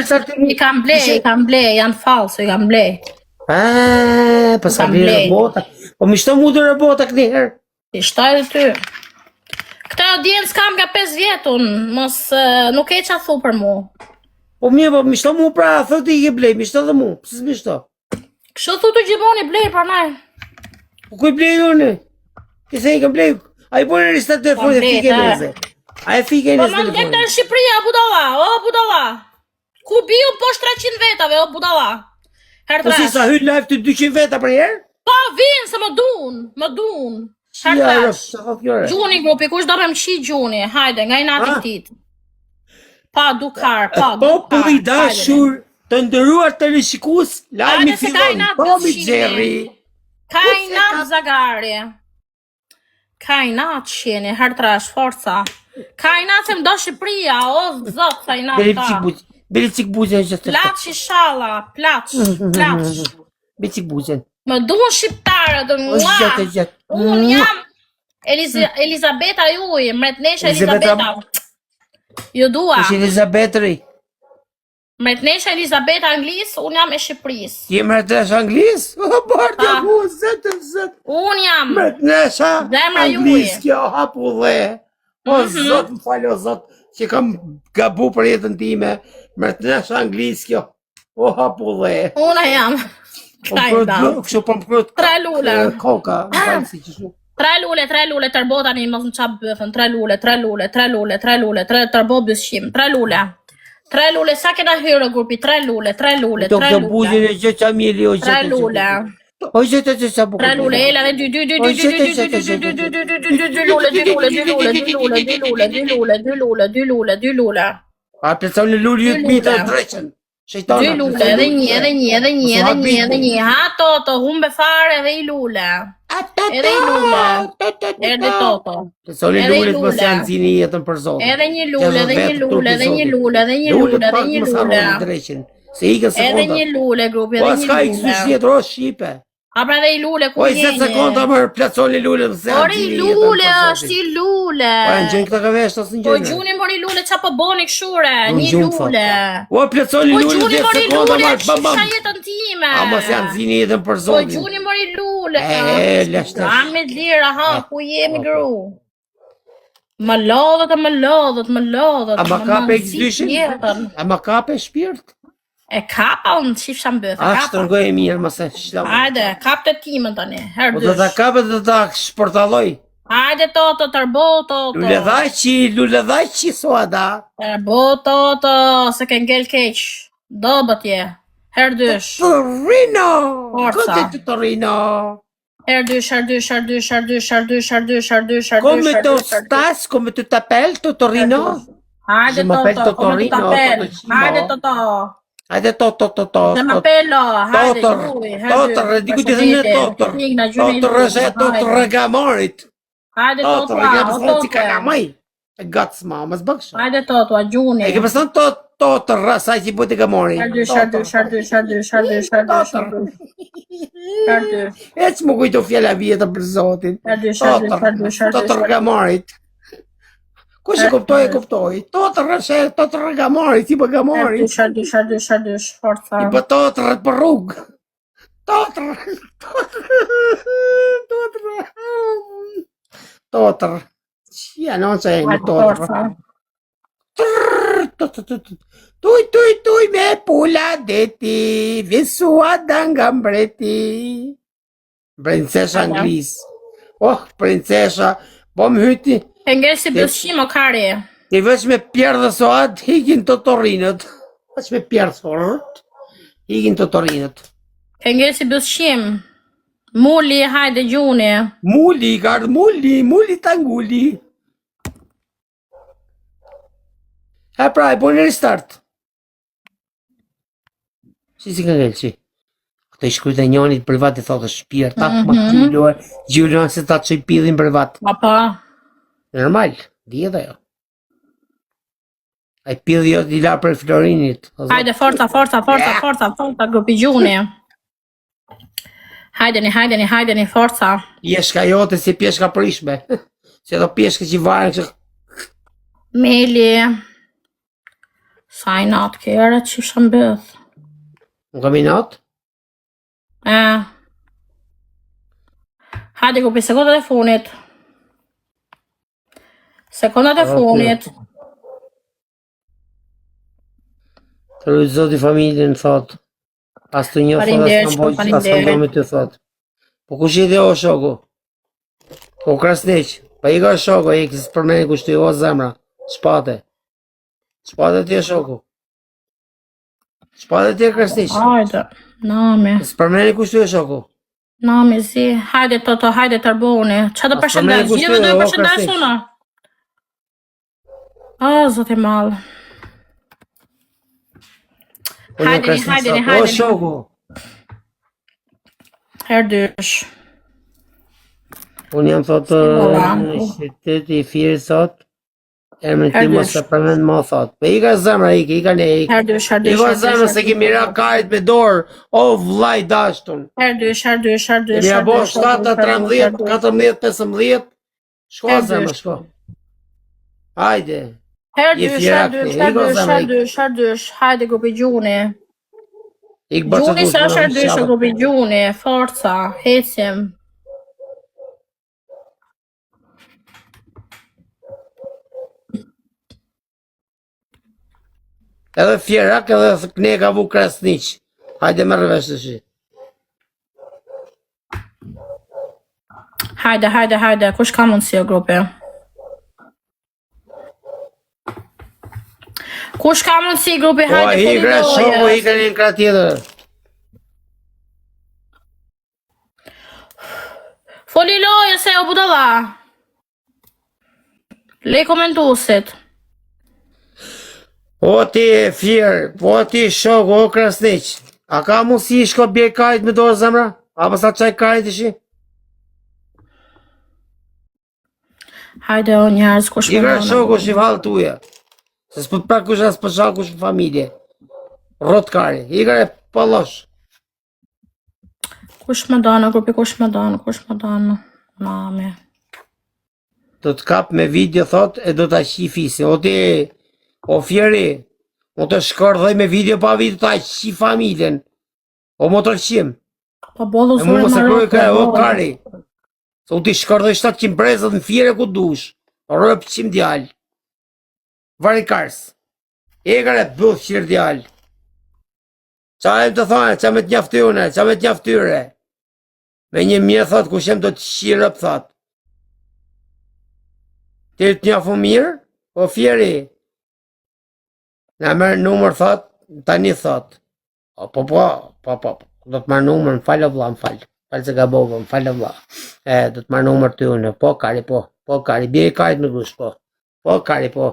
I kam ble, janë falso, i kam ble. Pas ka ble robota. Po mi shto mu dhe robota këtë herë. I shtaj dhe ty. Këta audiencë kam nga 5 vjetun, mos nuk e qa thu për mu. Po mirë, po mi shto mu pra, thot i ke blej, mi shto dhe mu, pësë mi shto? Kështu thu të gjithmoni blej për naj. Po kuj blej unë? Këse i kam blej, a i bërë në ristat telefoni e fike neze. A e fike neze telefoni. Po më në Shqipëria, budala, budala. Ku biu poshtë 300 vetave, budala. Po si sa hynë live të 200 veta për herë? Pa vinë se më dun. Gjuni grupi, kush do me më qi gjuni, hajde, nga i nati tit. Pa dukar, pa dukar. Po i dashur të ndëruar të rishikues, lajmi fillon, po mi Xherri. Ka i nat zagari. Ka i nat qeni, hertrash, forca. Ka i nat se më do Shqipëria, o zot, ka i nat ta. Beli cik buzën që të të. Plaç i shala, plaç. Beli cik buzën. Më duhen shqiptarët, unë jam Elizabeta juj, mretnesha Elizabeta. Ju dua. Është Elizabetëri. Mretnesha Elizabeta Anglis, unë jam e Shqipëris. Ti mretnesha Anglis? O, bardja mu, zëtë. Unë jam. Mretnesha Anglis, kjo hapu dhe. O, zot, më falë, o, zot, që kam gabu për jetën time. Mretnesha Anglis, kjo. O, hapu dhe. Unë jam. Kështu po më krët. 3 lule. Koka, më falë si që shu. 3 lule, tërbota një mos në qabë bëfën, 3 lule, tërbo bëshqim, 3 lule. 3 lule, sa kena hyrë grupi, 3 lule. Do këtë buzin e gjë qa mili, o gjë. 3 lule. O gjë të sa bukur. 3 lule, ela dhe 2 lule. A përsa në lulli ju të mitë të dreqen. 2 lule, edhe një, ha toto, humbe fare edhe i lule. Edhe i lule, edhe toto. Përsa në lulli të mësë janë zini jetën për zotë. Edhe një lule, edhe një lule. Se i kënë sekonda. Edhe një lule, grupi, edhe një lule. O, s'ka i kësu shjetë, o, Shqipe. A pra dhe i lule, ku jeni? O, i 7 sekonda mërë, placoni lule mëse janë zini jetën për zotë. Ori është i lule. Po, në gjënë këta ka veshtë, asë në gjënë. Po, gjuni mori lule, qa po boni këshure, një lule. O, placoni lule, 10 sekonda mërë, bam. Jetën time. A mos janë zini jetën për zotë. Po, gjuni mori lule. Leshtë. A me lira, ha, ku jemi gru. Më lodhët. A ma kape X2? A ma kape shpirt? E kapa unë qif shambëf. A shtërgoj e mirë, mëse shlamë. Ajde, kap të timën tani, herë dysh. Po të ta kape dhe ta shpërtaloj. Ajde toto, tërbo toto. Lule dhajqi, soada. Tërbo toto, se ke ngell keq. Dobët je, herë dysh. Torino! Kote të Torino? Herë dysh. Come të stas, come të tapel të Torino? Ajde toto, come të tapel. Ajde toto. Hajde toto. Se më pelo, hajde gjuj. Totër, diku të dhe në totër. Totër është e totër regamarit. Hajde toto, totër, e përstën si kalamaj. E gatës ma, mësë bëkshë. Hajde toto, a gjuni. E ke përstën totër, rasaj që i bëjtë gamari. Herdysh. E që më kujto fjalla vjetë për zotin. Totër regamarit. Kush e kuptoj? Totër gamari, si për gamari. Herdysh, forca. I për totër për rrugë. Totër. Qia non që e një totër. Tuj me pula deti, visua danga mbreti. Princesha Anglis. Oh, princesha, po më hyti. E ngellë si bëshqim o kari. Ti veç me pjerë dhe soat, hikin të torinët. Veç me pjerë soat, hikin të torinët. E ngellë si bëshqim. Mulli, hajde gjuni. Mulli, gardë mulli tangulli. Ha pra, e bërë në restart. Si ka ngellë që? Këto i shkryt e njonit privat e thotë shpirta, ma gjulluar se ta që i pidhin privat. Pa. Normal, di edhe jo. A i pidhi jo t'i la për Florinit. Hajde, forca, grupi gjuni. Hajdeni, forca. Pjeshka jote si pjeshka prishme. Se do pjeshka që varën që... Meli. Sa i natë kere që shë mbëth. Në kam i natë? Hajde grupi, sekondat e funit. Sekondat e funit. Të rujtë zoti familjen, thot. As të një thot, as të mbojtë, as të mbojtë të thot. Po kush i dhe o shoku? O Krasniq, pa i ka shoku, i kësë përmeni kushtu i o zemra. Shpate. Shpate ti e shoku. Shpate ti e Krasniq. Hajde, nami. Së përmeni kushtu e shoku. Nami, zi. Hajde Toto, hajde Tarboni. Qa të përshëndes? Njëve do e përshëndes una. O, zoti malë. Hajdeni. O shoku. Herdysh. Unë jam thotë në qyteti i Firit thot. Emrin ti mos e përmend më thot. Po i ka zemra i ka ne. Herdysh. I ka zemra se kemi ra kajt me dorë. O vllai dashtun. Herdysh. Ja bo 7, 13, 14, 15. Shko zemra, shko. Hajde. Herdysh. Hajde grupi gjuni. Gjuni sa herdysh grupi gjuni. Forca. Hecim. Edhe Fjerak edhe Kneka vu Krasniq. Hajde më rëvesh të shi. Hajde. Kush ka mundësi o grupi? Kush ka mundësi grupi? Hajde, i kre shoku, i kre një kra tjetër. Foli loje se o budala. Le komentusit. O ti Fjer, o ti shoku, o Krasniq. A ka mundësi shko bje kajt me dorë zemra? Apo sa qaj kajt ishi? Hajde o njerës, kush më i kre shoku shi valë tuja. Se s'pët pra kush as përsha kush në familje. Rotkari, i kre pëllosh. Kush më danë, grupi, kush më danë. Mami. Do të kap me video thot e do të qi fisi. O ti, o Fjeri, mo të shkardhoj me video pa video të qi familjen. O mo të qim. Pa bollu zore marrë. E mu më se kërë o kari. Se u ti shkardhoj 700 brezët në Fjeri ku dush. Rëp qim djallë. Varikars. E kare bëth qirë djallë. Qa e më të thane, qa me të njaftyune, qa me të njaftyre. Me një mirë thot ku shem do të qirëp thot. Ti të njafu mirë, o Fjeri. Në mërë numër thot, tani thot. Po, do të marë numër, më falë o vla, më falë. Falë se ka bovë, më falë o vla. Do të marë numër të unë, po kari, bje i kajt në gush, po. Po kari, po.